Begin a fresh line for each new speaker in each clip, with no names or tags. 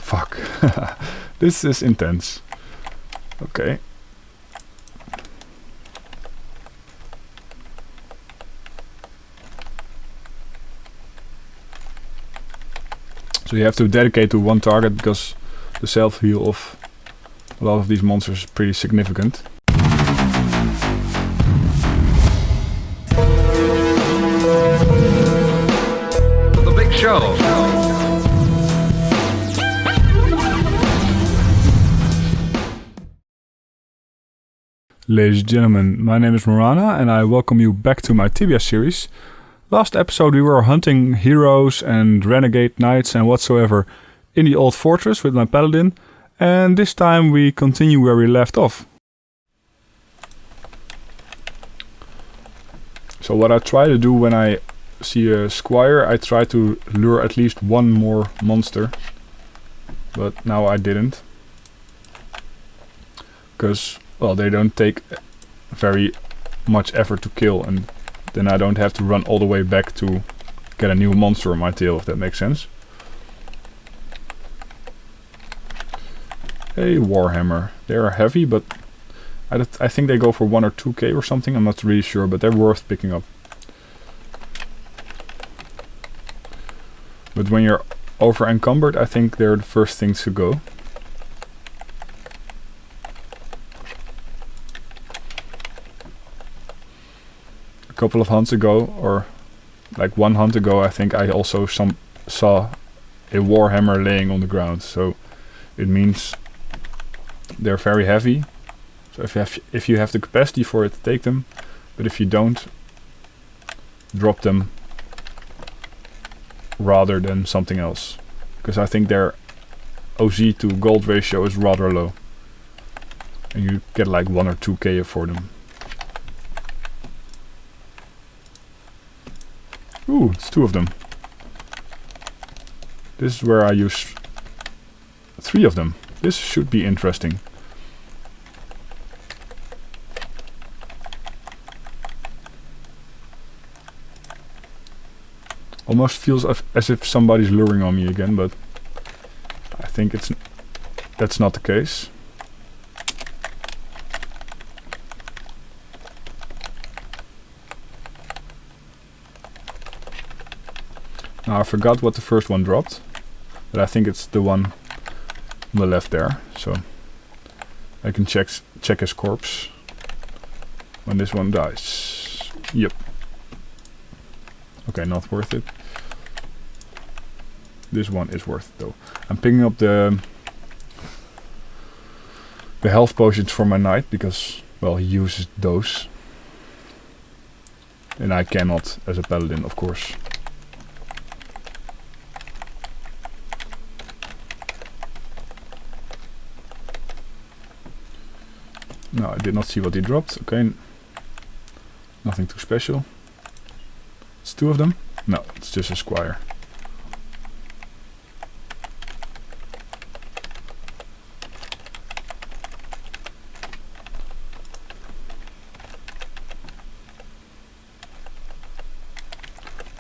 Fuck. This is intense. Okay. So you have to dedicate to one target because the self-heal of a lot of these monsters is pretty significant.
The big show.
Ladies and gentlemen, my name is Moranah and I welcome you back to my Tibia series. Last episode we were hunting heroes and renegade knights and whatsoever in the old fortress with my Paladin, and this time we continue where we left off. So what I try to do when I see a squire, I try to lure at least one more monster, but now I didn't. Because, well, they don't take very much effort to kill, and then I don't have to run all the way back to get a new monster on my tail, if that makes sense. Hey, Warhammer. They are heavy, but I think they go for 1 or 2k or something. I'm not really sure, but they're worth picking up. But when you're over encumbered, I think they're the first things to go. A couple of hunts ago, or like one hunt ago, I think I also saw a Warhammer laying on the ground. So it means they're very heavy. So if you have the capacity for it, take them. But if you don't, drop them rather than something else. Because I think their OZ to gold ratio is rather low. And you get like 1 or 2k for them. Ooh, it's 2 of them. This is where I use 3 of them. This should be interesting. Almost feels as if somebody's luring on me again, but I think that's not the case. Now I forgot what the first one dropped, but I think it's the one on the left there, so I can check his corpse when this one dies. Yep. Okay, not worth it. This one is worth it though. I'm picking up the health potions for my knight because, well, he uses those. And I cannot as a paladin, of course. No, I did not see what he dropped. Okay. Nothing too special. It's 2 of them? No, it's just a squire.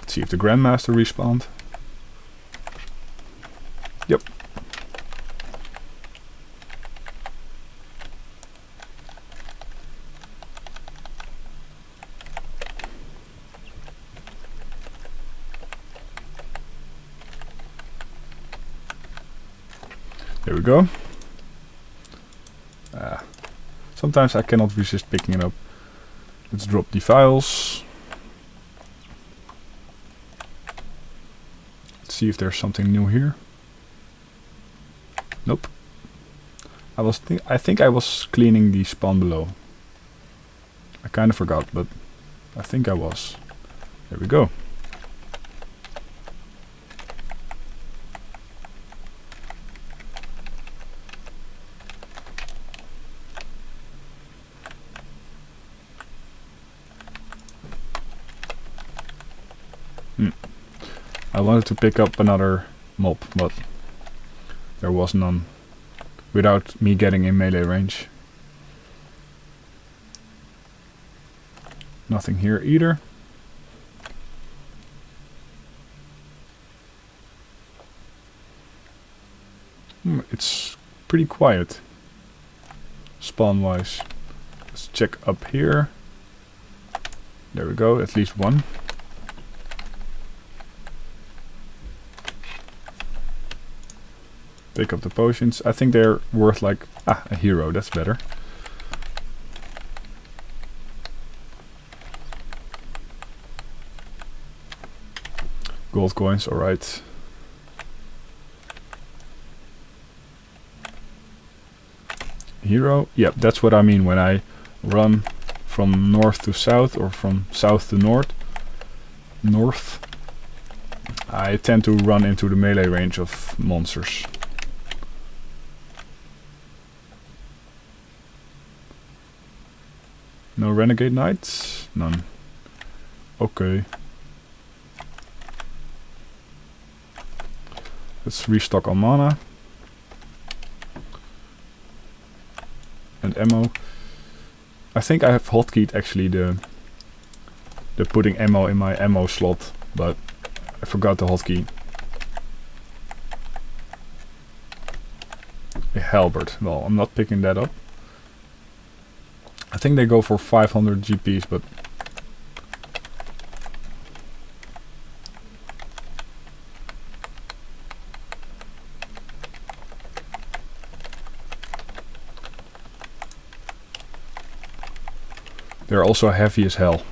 Let's see if the grandmaster respawned. Yep. There we go. Sometimes I cannot resist picking it up. Let's drop the files. Let's see if there's something new here. Nope. I think I was cleaning the spawn below. I kind of forgot, but I think I was. There we go. I wanted to pick up another mob, but there was none without me getting in melee range. Nothing here either. It's pretty quiet, spawn-wise. Let's check up here. There we go, at least one. Pick up the potions. I think they're worth like a hero. That's better. Gold coins, alright. Hero. Yep, that's what I mean when I run from north to south or from south to north. I tend to run into the melee range of monsters. No Renegade Knights? None. Okay. Let's restock on mana. And ammo. I think I have hotkeyed actually the putting ammo in my ammo slot, but I forgot the hotkey. A halberd. Well, I'm not picking that up. I think they go for 500 GPs, but they're also heavy as hell.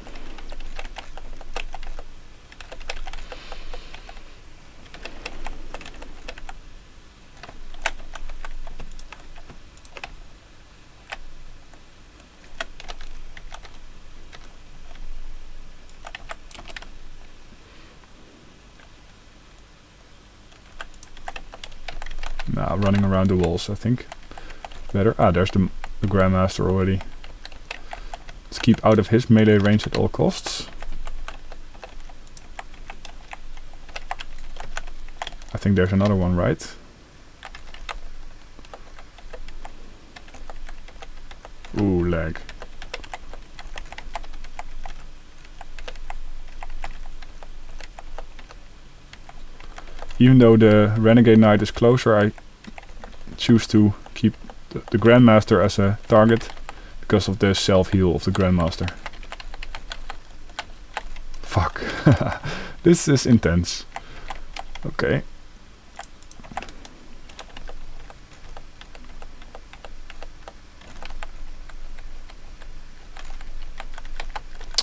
Nah, running around the walls, I think. Better. Ah, there's the grandmaster already. Let's keep out of his melee range at all costs. I think there's another one, right? Ooh, lag. Even though the Renegade Knight is closer, I choose to keep the Grandmaster as a target because of the self-heal of the Grandmaster. Fuck. This is intense. Okay.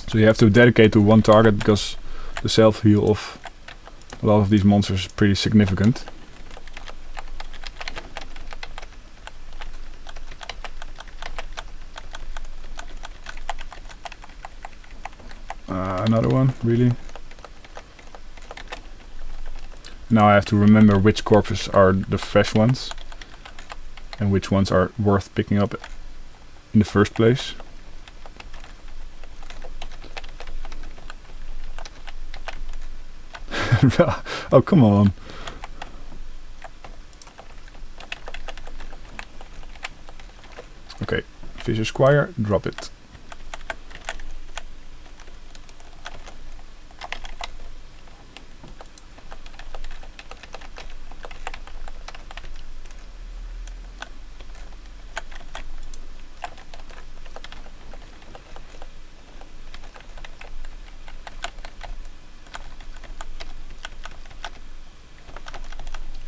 So you have to dedicate to one target because the self-heal of a lot of these monsters is pretty significant. Another one, really? Now I have to remember which corpses are the fresh ones and which ones are worth picking up in the first place. Oh, come on. Okay, Fisher Squire, drop it.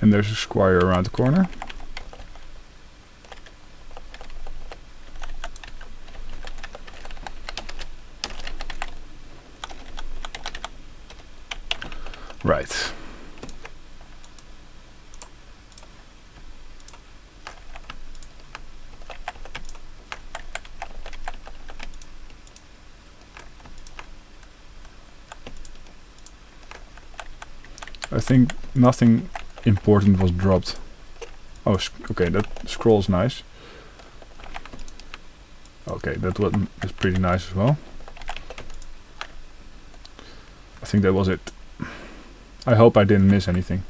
And there's a squire around the corner. Right. I think nothing important was dropped. Oh, okay, that scroll's nice. Okay, that one is pretty nice as well. I think that was it. I hope I didn't miss anything.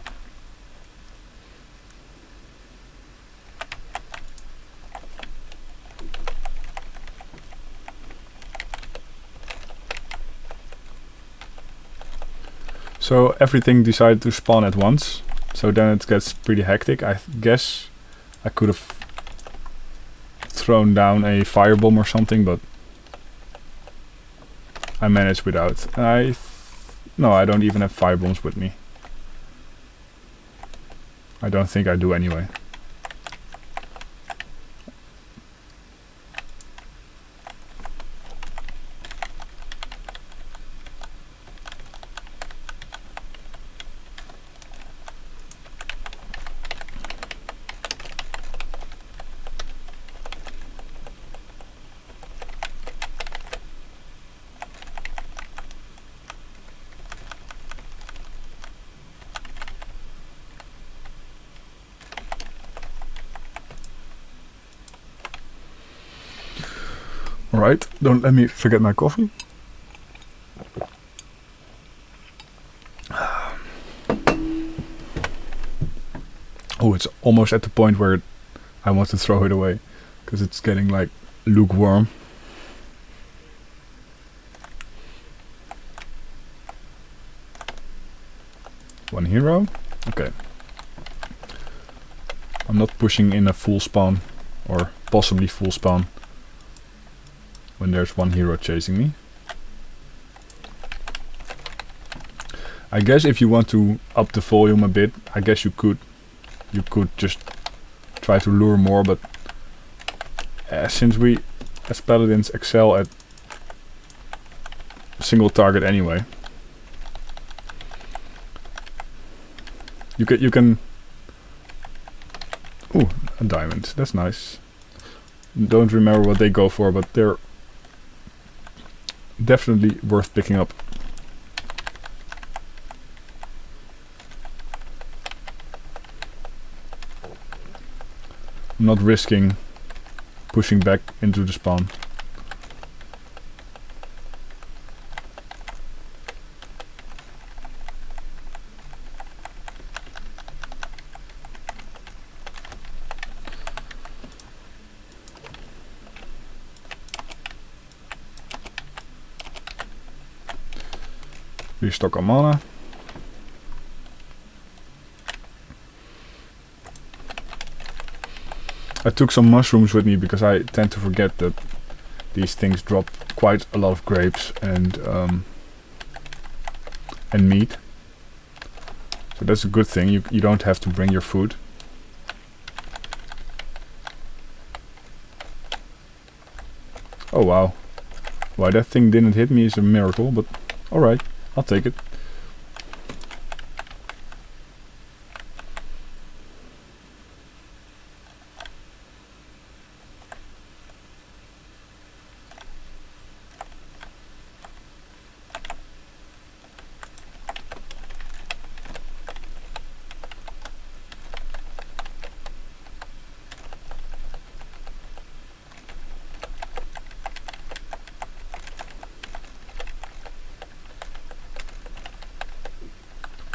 So everything decided to spawn at once. So then it gets pretty hectic. I guess I could have thrown down a firebomb or something, but I managed without. No, I don't even have firebombs with me. I don't think I do anyway. Alright, don't let me forget my coffee. Oh, it's almost at the point where I want to throw it away, because it's getting like lukewarm. One hero? Okay. I'm not pushing in a full spawn, or possibly full spawn, when there's one hero chasing me. I guess if you want to up the volume a bit, I guess you could just try to lure more, but since we as paladins excel at single target anyway, you can ooh, a diamond, that's nice. Don't remember what they go for, but they're definitely worth picking up. I'm not risking pushing back into the spawn. Restock on mana. I took some mushrooms with me because I tend to forget that these things drop quite a lot of grapes and meat. So that's a good thing. You don't have to bring your food. Oh wow. Why that thing didn't hit me is a miracle, but alright, I'll take it.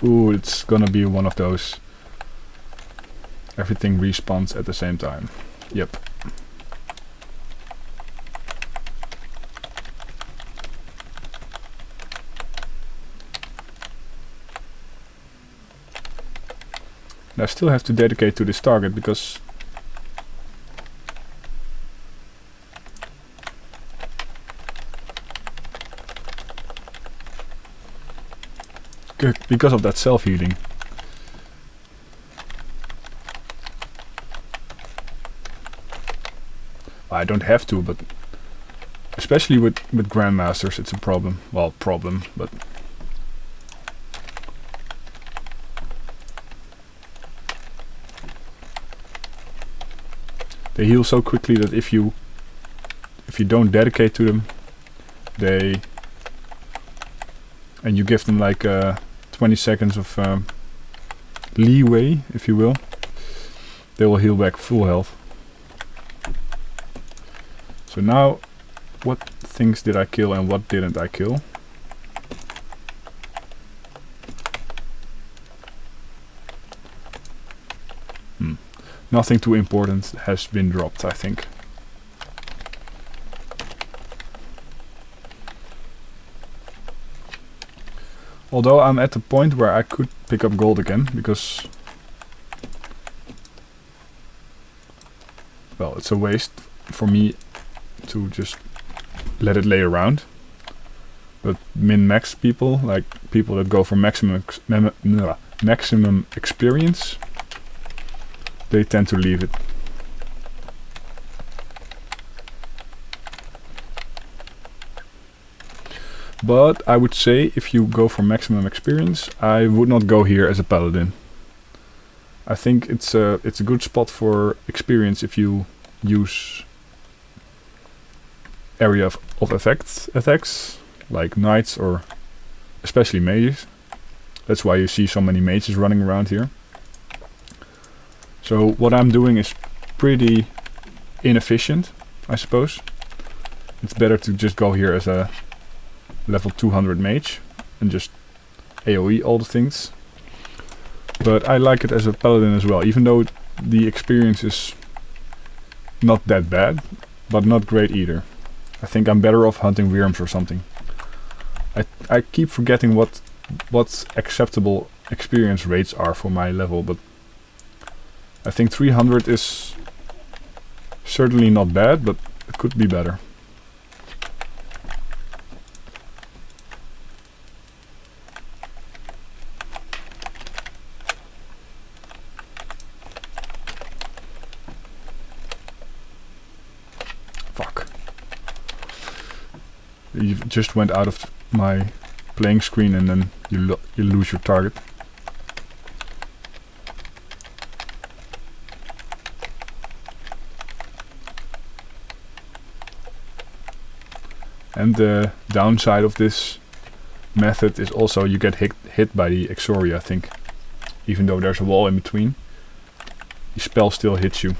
Ooh, it's gonna be one of those. Everything respawns at the same time. Yep. And I still have to dedicate to this target because of that self-healing. I don't have to, but especially with grandmasters it's a problem. Well, but they heal so quickly that if you don't dedicate to them, and you give them like 20 seconds of leeway, if you will, they will heal back full health. So now, what things did I kill and what didn't I kill? Nothing too important has been dropped, I think. Although I'm at the point where I could pick up gold again, because well, it's a waste for me to just let it lay around. But min-max people, like people that go for maximum experience, they tend to leave it. But I would say if you go for maximum experience, I would not go here as a Paladin. I think it's a good spot for experience if you use area of attacks like knights or especially mages. That's why you see so many mages running around here. So what I'm doing is pretty inefficient, I suppose. It's better to just go here as a level 200 mage and just AoE all the things. But I like it as a Paladin as well, even though the experience is not that bad, but not great either. I think I'm better off hunting worms or something. I keep forgetting what acceptable experience rates are for my level, but I think 300 is certainly not bad, but it could be better. Fuck. You just went out of my playing screen and then you lose your target. And the downside of this method is also you get hit by the DxTory, I think. Even though there's a wall in between, the spell still hits you.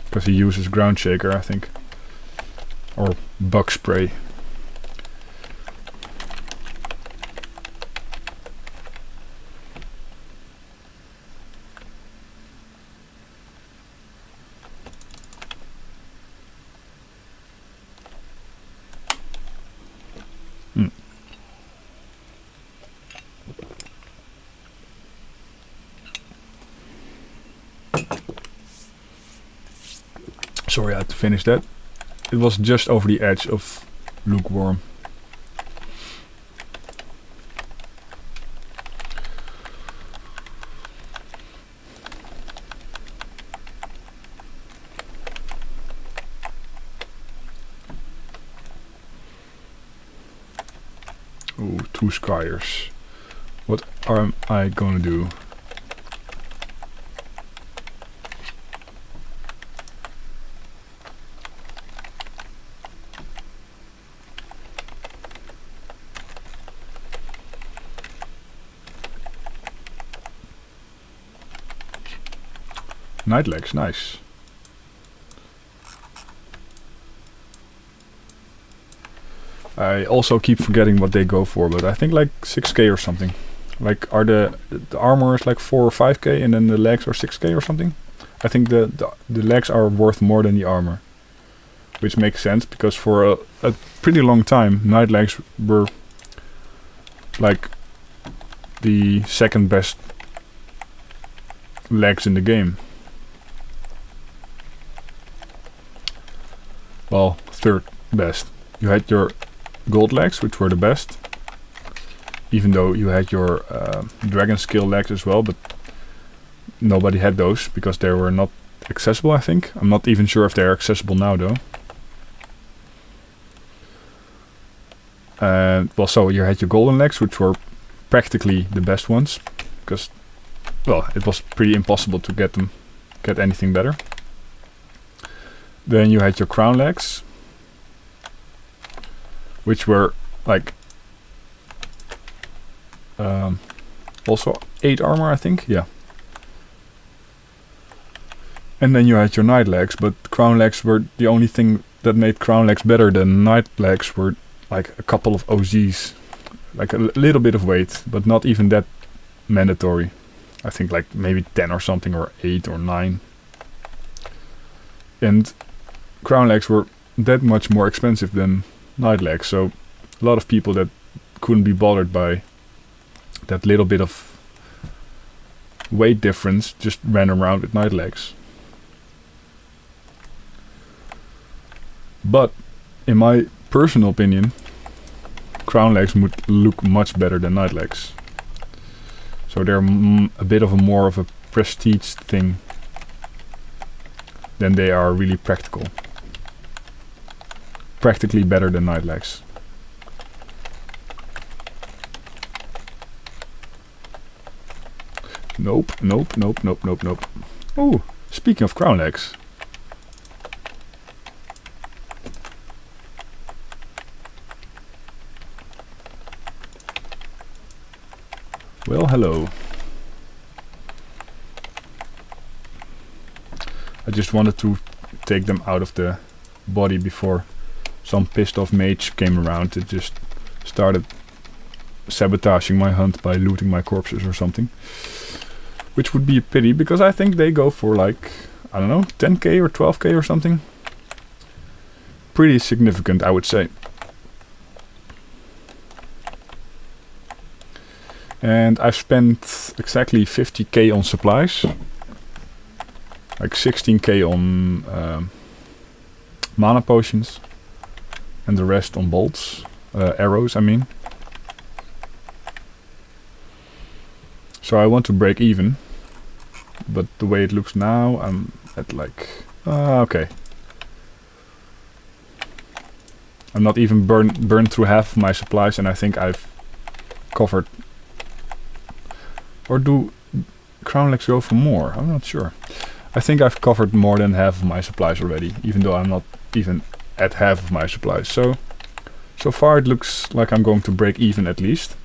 Because he uses ground shaker, I think. Or bug spray. Sorry, I had to finish that. It was just over the edge of lukewarm. Ooh, 2 scryers. What am I gonna do? Night legs, nice. I also keep forgetting what they go for, but I think like 6k or something. Like are the armor is like 4 or 5k and then the legs are 6k or something. I think the legs are worth more than the armor. Which makes sense because for a pretty long time night legs were like the second best legs in the game. Well, third best. You had your gold legs, which were the best. Even though you had your dragon skill legs as well, but nobody had those because they were not accessible, I think. I'm not even sure if they're accessible now though. Well, so you had your golden legs, which were practically the best ones. Because, well, it was pretty impossible to get anything better. Then you had your crown legs, which were like also 8 armor, I think. Yeah. And then you had your night legs, but crown legs were the only thing that made crown legs better than night legs were like a couple of OZs, like a little bit of weight, but not even that mandatory. I think like maybe 10 or something, or 8 or 9. And crown legs were that much more expensive than night legs, so a lot of people that couldn't be bothered by that little bit of weight difference just ran around with night legs. But in my personal opinion, crown legs would look much better than night legs. So they're a bit of a more of a prestige thing than they are really practical. Practically better than night legs. Nope, nope, nope, nope, nope, nope. Oh, speaking of crown legs. Well, hello. I just wanted to take them out of the body before some pissed off mage came around and just started sabotaging my hunt by looting my corpses or something. Which would be a pity, because I think they go for like, I don't know, 10k or 12k or something. Pretty significant, I would say. And I've spent exactly 50k on supplies. Like 16k on mana potions. And the rest on bolts. Arrows, I mean. So I want to break even. But the way it looks now, I'm at like... okay. I'm not even burned through half of my supplies, and I think I've covered... Or do crown legs go for more? I'm not sure. I think I've covered more than half of my supplies already, even though I'm not even at half of my supplies. So far it looks like I'm going to break even at least.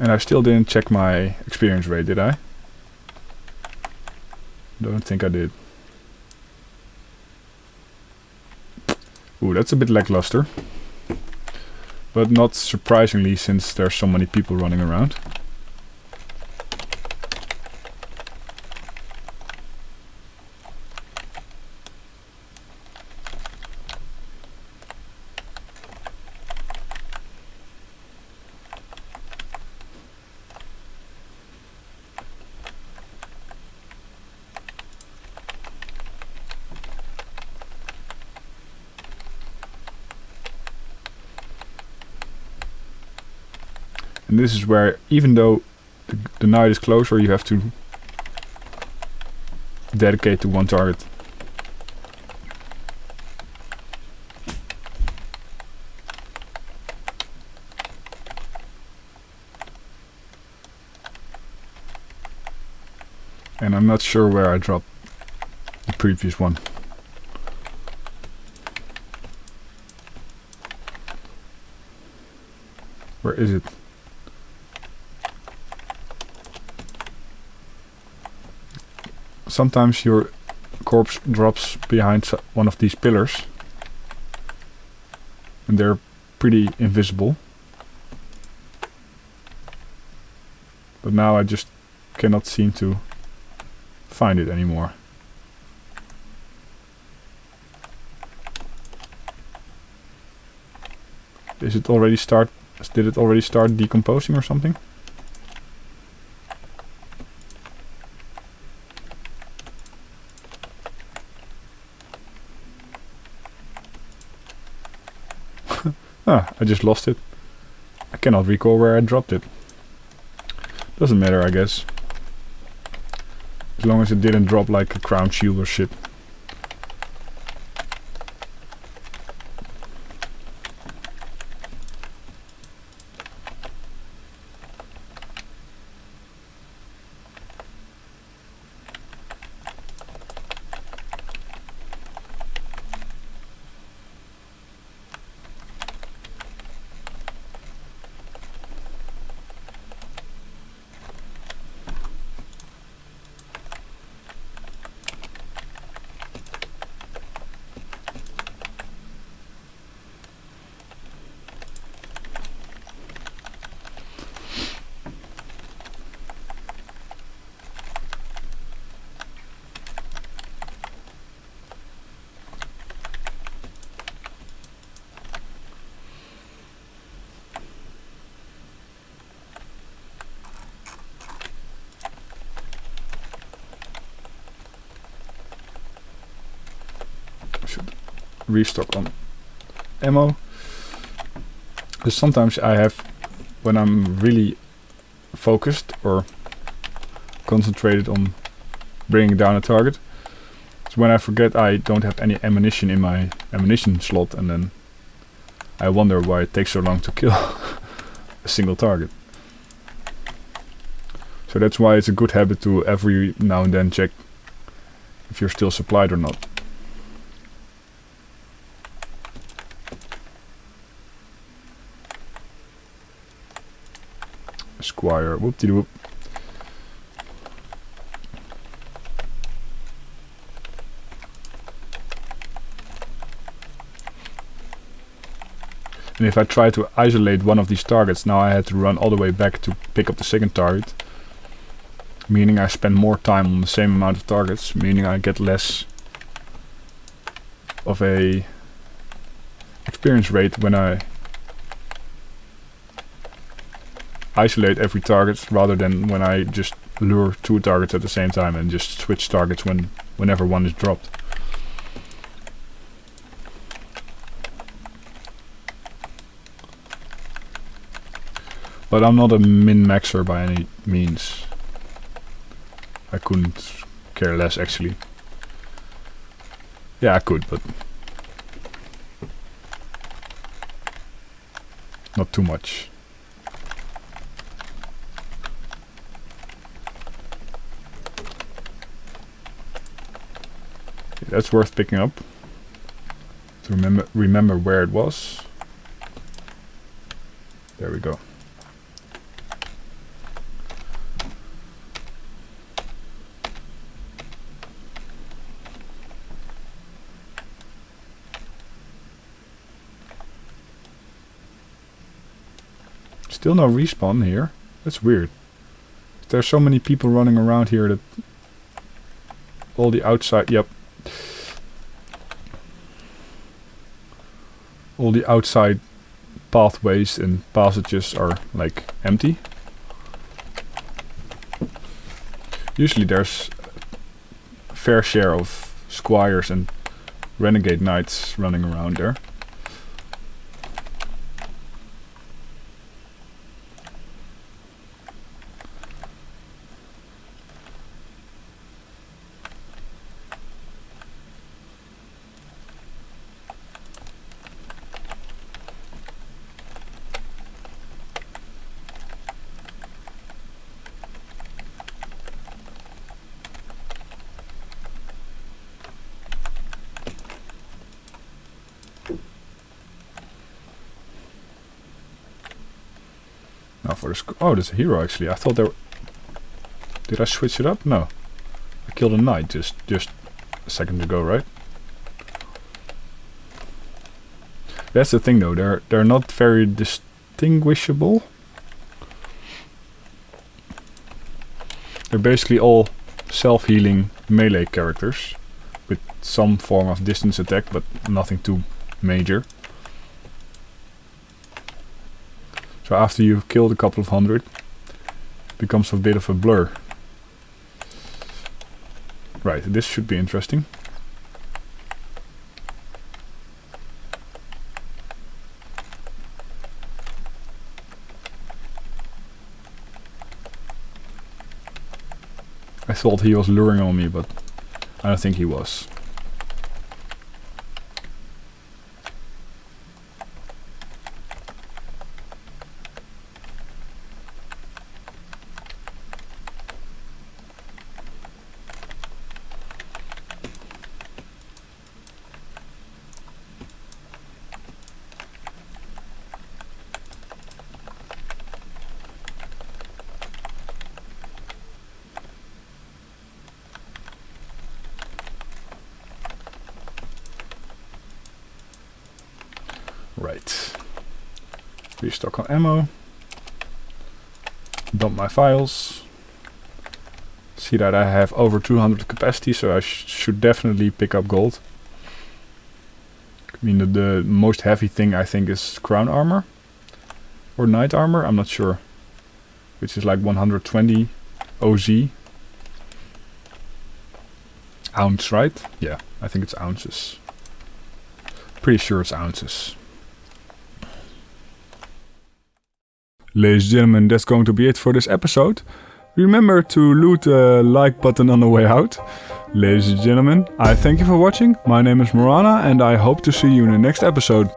And I still didn't check my experience rate, did I? Don't think I did. Ooh, that's a bit lackluster. But not surprisingly, since there's so many people running around. And this is where, even though the night is closer, you have to dedicate to one target. And I'm not sure where I dropped the previous one. Where is it? Sometimes your corpse drops behind one of these pillars. And they're pretty invisible. But now I just cannot seem to find it anymore. Did it already start decomposing or something? I just lost it. I cannot recall where I dropped it. Doesn't matter, I guess. As long as it didn't drop like a crown shield or shit. restock on ammo. Because sometimes I have, when I'm really focused or concentrated on bringing down a target, it's when I forget I don't have any ammunition in my ammunition slot, and then I wonder why it takes so long to kill a single target. So that's why it's a good habit to every now and then check if you're still supplied or not. Squire, whoop-de-doop. And if I try to isolate one of these targets, now I had to run all the way back to pick up the second target. Meaning I spend more time on the same amount of targets, meaning I get less of a experience rate when I isolate every target, rather than when I just lure two targets at the same time and just switch targets whenever one is dropped. But I'm not a min-maxer by any means. I couldn't care less actually. Yeah, I could, but not too much. That's worth picking up to remember where it was. There we go. Still no respawn here. That's weird. There's so many people running around here that all the outside, yep. All the outside pathways and passages are like empty. Usually there's a fair share of squires and renegade knights running around there. Now for the oh, there's a hero actually. I thought there. Did I switch it up? No, I killed a knight just a second ago, right? That's the thing though. They're not very distinguishable. They're basically all self-healing melee characters with some form of distance attack, but nothing too major. So after you've killed a couple of hundred, it becomes a bit of a blur. Right, this should be interesting. I thought he was luring on me, but I don't think he was. Right. Restock on ammo. Dump my files. See that I have over 200 capacity, so I should definitely pick up gold. I mean, the most heavy thing I think is crown armor. Or knight armor, I'm not sure. Which is like 120 OZ. Ounce, right? Yeah, I think it's ounces. Pretty sure it's ounces. Ladies and gentlemen, that's going to be it for this episode. Remember to loot the like button on the way out. Ladies and gentlemen, I thank you for watching. My name is Moranah and I hope to see you in the next episode.